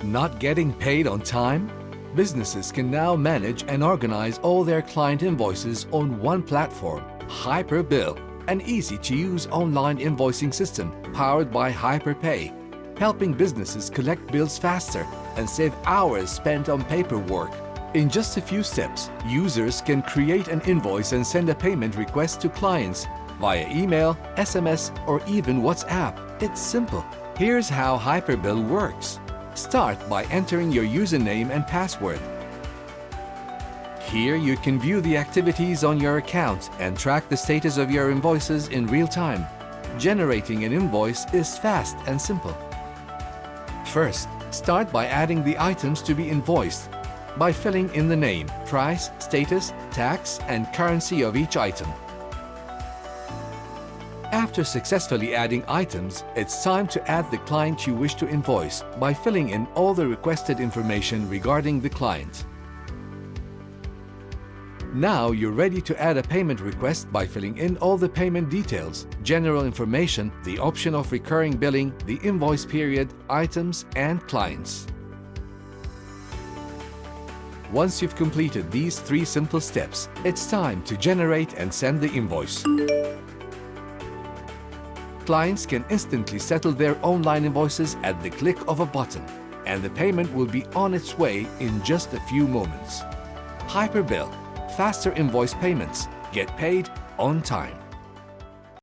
Not getting paid on time? Businesses can now manage and organize all their client invoices on one platform, Hyperbill, an easy-to-use online invoicing system powered by HyperPay, helping businesses collect bills faster and save hours spent on paperwork. In just a few steps, users can create an invoice and send a payment request to clients via email, SMS, or even WhatsApp. It's simple. Here's how Hyperbill works. Start by entering your username and password. Here you can view the activities on your account and track the status of your invoices in real time. Generating an invoice is fast and simple. First, start by adding the items to be invoiced by filling in the name, price, status, tax, and currency of each item. After successfully adding items, it's time to add the client you wish to invoice by filling in all the requested information regarding the client. Now you're ready to add a payment request by filling in all the payment details, general information, the option of recurring billing, the invoice period, items, and clients. Once you've completed these 3 simple steps, it's time to generate and send the invoice. Clients can instantly settle their online invoices at the click of a button, and the payment will be on its way in just a few moments. Hyperbill, faster invoice payments. Get paid on time.